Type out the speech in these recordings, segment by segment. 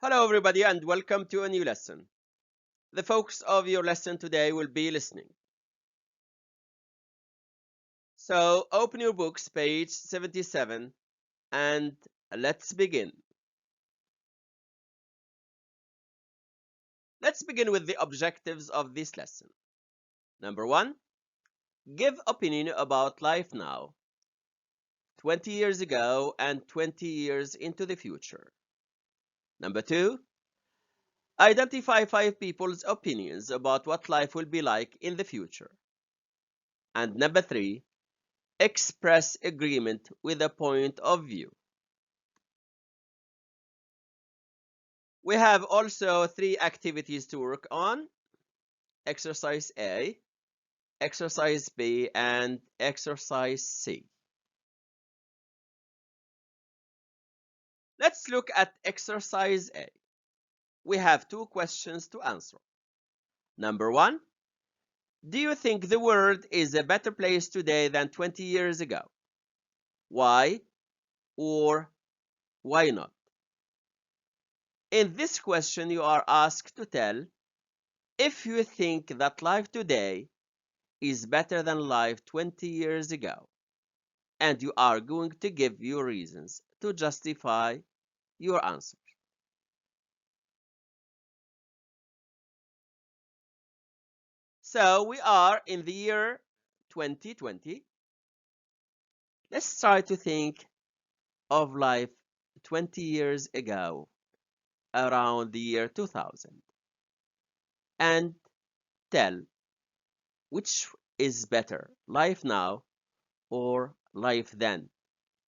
Hello everybody and welcome to a new lesson. The focus of your lesson today will be listening. So open your books, page 77, and let's begin. Let's begin with the objectives of this lesson. Number 1, give opinion about life now, 20 years ago and 20 years into the future. Number 2, identify 5 people's opinions about what life will be like in the future. And number 3, express agreement with a point of view. We have also 3 activities to work on: exercise A, exercise B, and exercise C. Let's look at exercise A. We have 2 questions to answer. Number 1, do you think the world is a better place today than 20 years ago? Why or why not? In this question, you are asked to tell if you think that life today is better than life 20 years ago, and you are going to give your reasons to justify your answer. So we are in the year 2020. Let's try to think of life 20 years ago, around the year 2000, and tell which is better, life now or life then,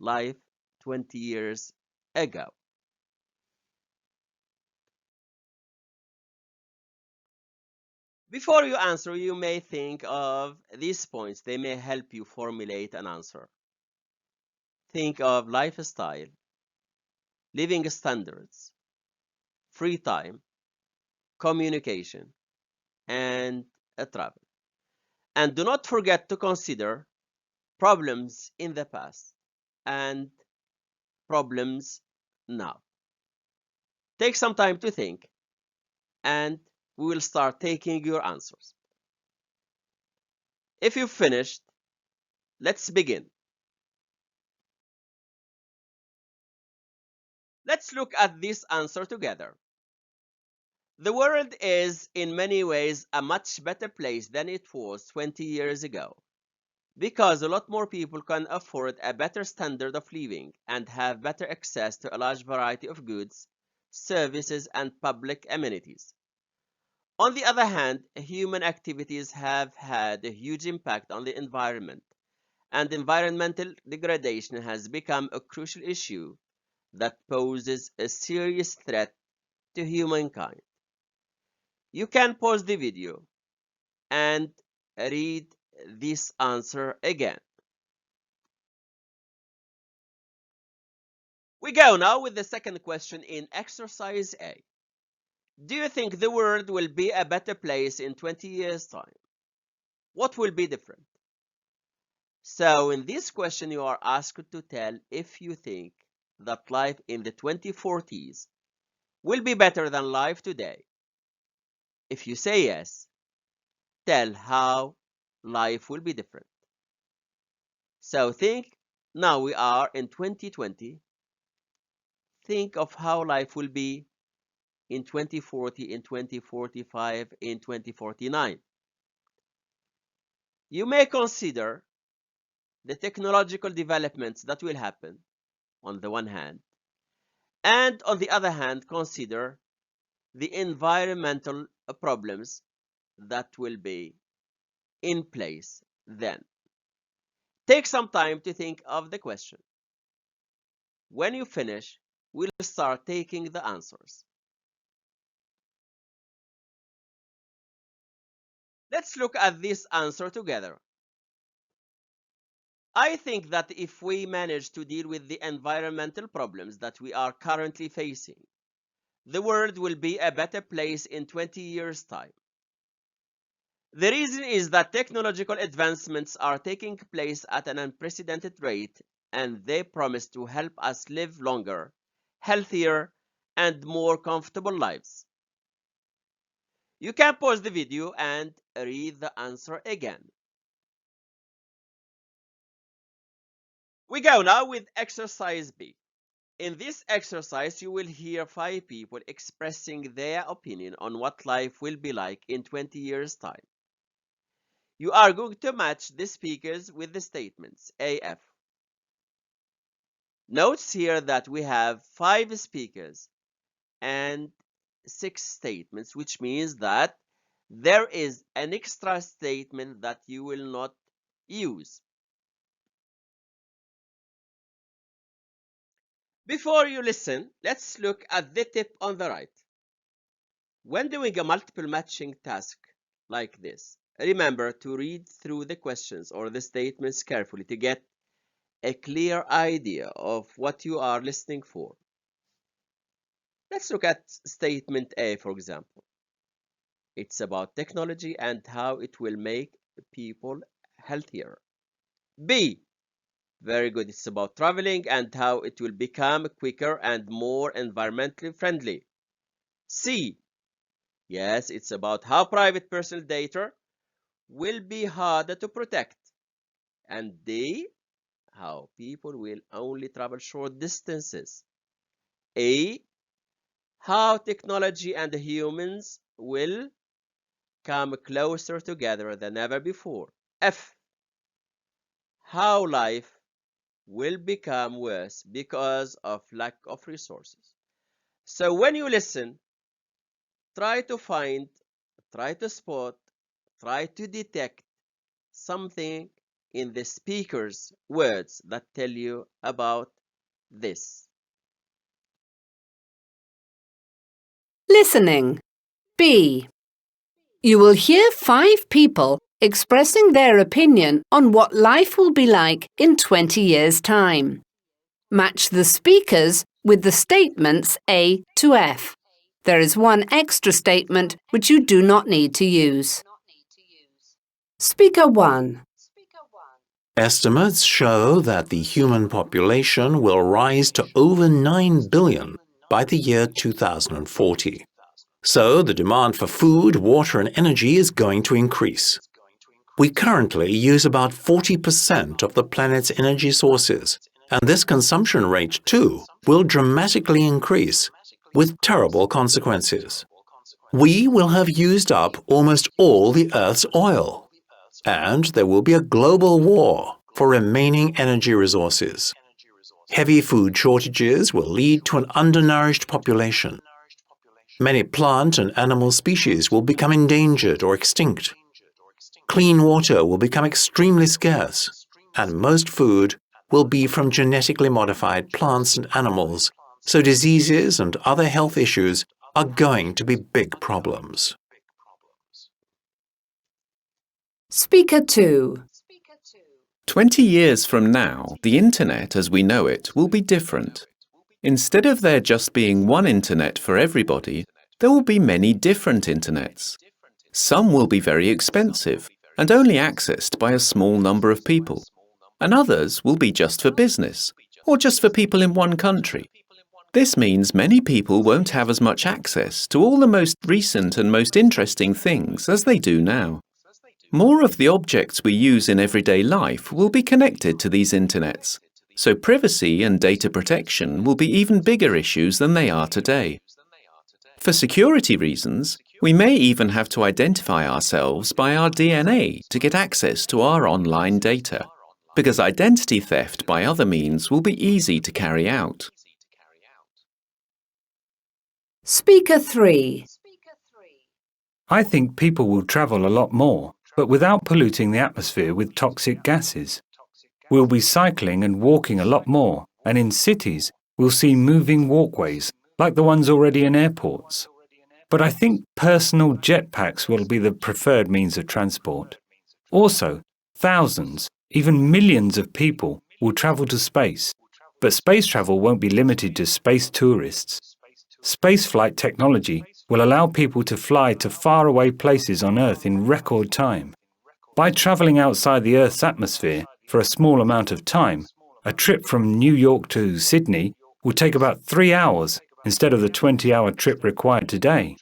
life 20 years ago. Before you answer, you may think of these points. They may help you formulate an answer. Think of lifestyle, living standards, free time, communication, and travel. And do not forget to consider problems in the past and problems now. Take some time to think, and we will start taking your answers. If you've finished, let's begin. Let's look at this answer together. The world is in many ways a much better place than it was 20 years ago, because a lot more people can afford a better standard of living and have better access to a large variety of goods, services, and public amenities. On the other hand, human activities have had a huge impact on the environment, and environmental degradation has become a crucial issue that poses a serious threat to humankind. You can pause the video and read this answer again. We go now with the second question in exercise A. Do you think the world will be a better place in 20 years' time? What will be different? So in this question, you are asked to tell if you think that life in the 2040s will be better than life today. If you say yes, tell how life will be different. So think, now we are in 2020. Think of how life will be in 2040, in 2045, in 2049. You may consider the technological developments that will happen on the one hand, and on the other hand, consider the environmental problems that will be in place then. Take some time to think of the question. When you finish, we'll start taking the answers. Let's look at this answer together. I think that if we manage to deal with the environmental problems that we are currently facing, the world will be a better place in 20 years' time. The reason is that technological advancements are taking place at an unprecedented rate, and they promise to help us live longer, healthier, and more comfortable lives. You can pause the video and read the answer again. We go now with exercise B. In this exercise, you will hear 5 people expressing their opinion on what life will be like in 20 years' time. You are going to match the speakers with the statements AF. Notice here that we have 5 speakers and 6 statements, which means that there is an extra statement that you will not use. Before you listen, let's look at the tip on the right. When doing a multiple matching task like this, remember to read through the questions or the statements carefully to get a clear idea of what you are listening for. Let's look at statement A, for example. It's about technology and how it will make people healthier. B, very good. It's about traveling and how it will become quicker and more environmentally friendly. C, yes, it's about how private personal data will be harder to protect. And D, how people will only travel short distances. A, how technology and humans will come closer together than ever before. F, how life will become worse because of lack of resources. So when you listen, try to find, try to spot, try to detect something in the speaker's words that tell you about this. Listening. B. You will hear 5 people expressing their opinion on what life will be like in 20 years' time. Match the speakers with the statements A to F. There is one extra statement which you do not need to use. Speaker 1. Estimates show that the human population will rise to over 9 billion by the year 2040. So the demand for food, water and energy is going to increase. We currently use about 40% of the planet's energy sources, and this consumption rate too will dramatically increase, with terrible consequences. We will have used up almost all the Earth's oil, and there will be a global war for remaining energy resources. Heavy food shortages will lead to an undernourished population. Many plant and animal species will become endangered or extinct. Clean water will become extremely scarce, and most food will be from genetically modified plants and animals, so diseases and other health issues are going to be big problems. Speaker 2. 20 years from now, the internet as we know it will be different. Instead of there just being one internet for everybody, there will be many different internets. Some will be very expensive and only accessed by a small number of people, and others will be just for business or just for people in one country. This means many people won't have as much access to all the most recent and most interesting things as they do now. More of the objects we use in everyday life will be connected to these internets, so privacy and data protection will be even bigger issues than they are today. For security reasons, we may even have to identify ourselves by our DNA to get access to our online data, because identity theft by other means will be easy to carry out. Speaker 3. I think people will travel a lot more, but without polluting the atmosphere with toxic gases. We'll be cycling and walking a lot more, and in cities, we'll see moving walkways, like the ones already in airports. But I think personal jetpacks will be the preferred means of transport. Also, thousands, even millions of people will travel to space, but space travel won't be limited to space tourists. Spaceflight technology will allow people to fly to faraway places on Earth in record time. By travelling outside the Earth's atmosphere for a small amount of time, a trip from New York to Sydney will take about 3 hours instead of the 20-hour trip required today.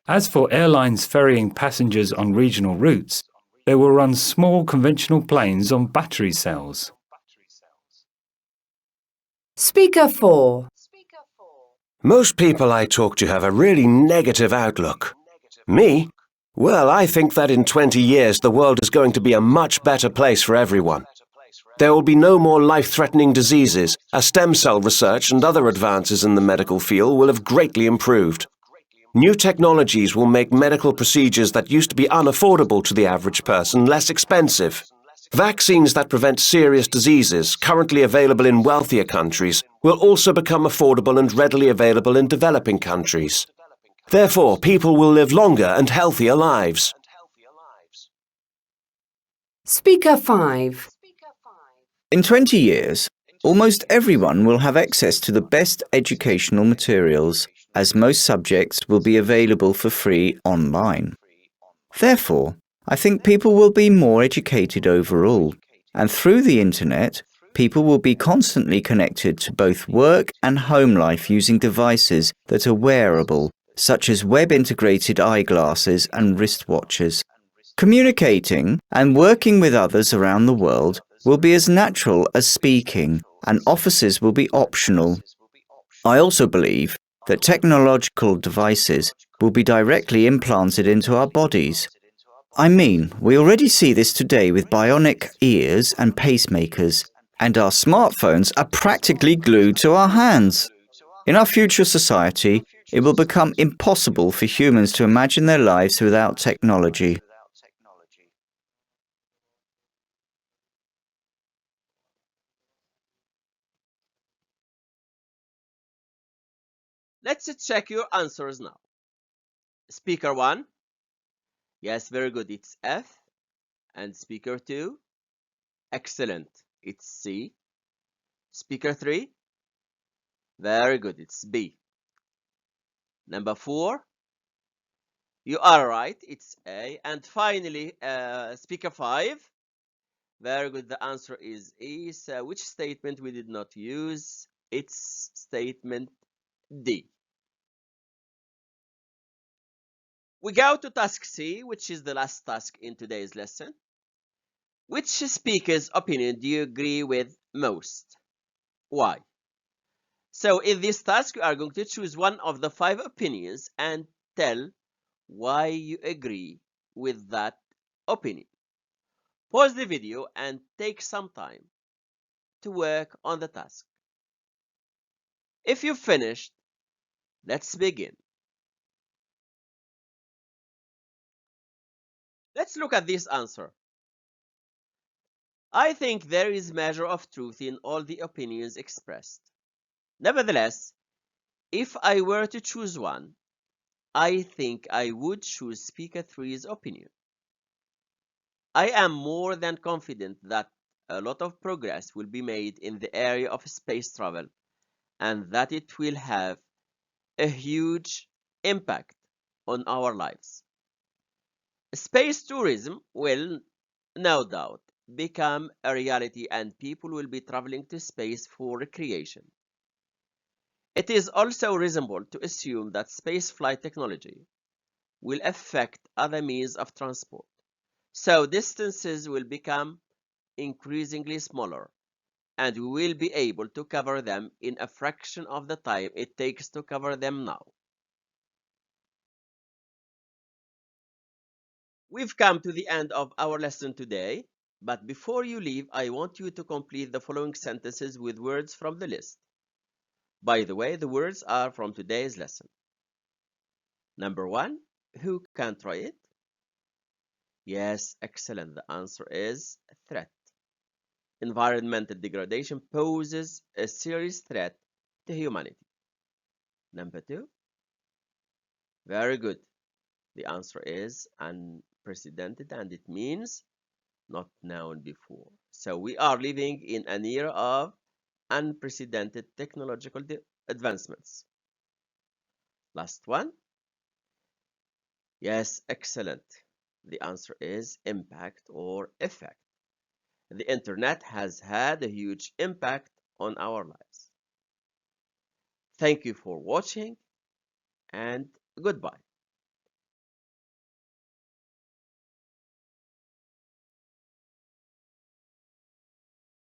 As for airlines ferrying passengers on regional routes, they will run small conventional planes on battery cells. Speaker 4. Most people I talk to have a really negative outlook. Me? Well, I think that in 20 years the world is going to be a much better place for everyone. There will be no more life-threatening diseases, as stem cell research and other advances in the medical field will have greatly improved. New technologies will make medical procedures that used to be unaffordable to the average person less expensive. Vaccines that prevent serious diseases, currently available in wealthier countries, will also become affordable and readily available in developing countries. Therefore, people will live longer and healthier lives. Speaker 5. In 20 years, almost everyone will have access to the best educational materials, as most subjects will be available for free online. Therefore, I think people will be more educated overall, and through the internet, people will be constantly connected to both work and home life using devices that are wearable, such as web-integrated eyeglasses and wristwatches. Communicating and working with others around the world will be as natural as speaking, and offices will be optional. I also believe that technological devices will be directly implanted into our bodies. I mean, we already see this today with bionic ears and pacemakers, and our smartphones are practically glued to our hands. In our future society, it will become impossible for humans to imagine their lives without technology. Let's check your answers now. Speaker 1. Yes, very good. It's F. And speaker 2. Excellent. It's C. Speaker 3. Very good. It's B. Number 4. You are right. It's A. And finally, speaker 5. Very good. The answer is E. So which statement we did not use? It's statement D. We go to task C, which is the last task in today's lesson. Which speaker's opinion do you agree with most? Why? So in this task, you are going to choose one of the 5 opinions and tell why you agree with that opinion. Pause the video and take some time to work on the task. If you've finished, let's begin. Let's look at this answer. I think there is a measure of truth in all the opinions expressed. Nevertheless, if I were to choose one, I think I would choose Speaker 3's opinion. I am more than confident that a lot of progress will be made in the area of space travel and that it will have a huge impact on our lives. Space tourism will, no doubt, become a reality and people will be traveling to space for recreation. It is also reasonable to assume that spaceflight technology will affect other means of transport, so distances will become increasingly smaller, and we will be able to cover them in a fraction of the time it takes to cover them now. We've come to the end of our lesson today, but before you leave, I want you to complete the following sentences with words from the list. By the way, the words are from today's lesson. Number 1, who can try it? Yes, excellent. The answer is threat. Environmental degradation poses a serious threat to humanity. Number 2, very good. The answer is unprecedented, and it means not known before. So we are living in an era of unprecedented technological advancements. Last one. Yes, excellent. The answer is impact or effect. The internet has had a huge impact on our lives. Thank you for watching and goodbye.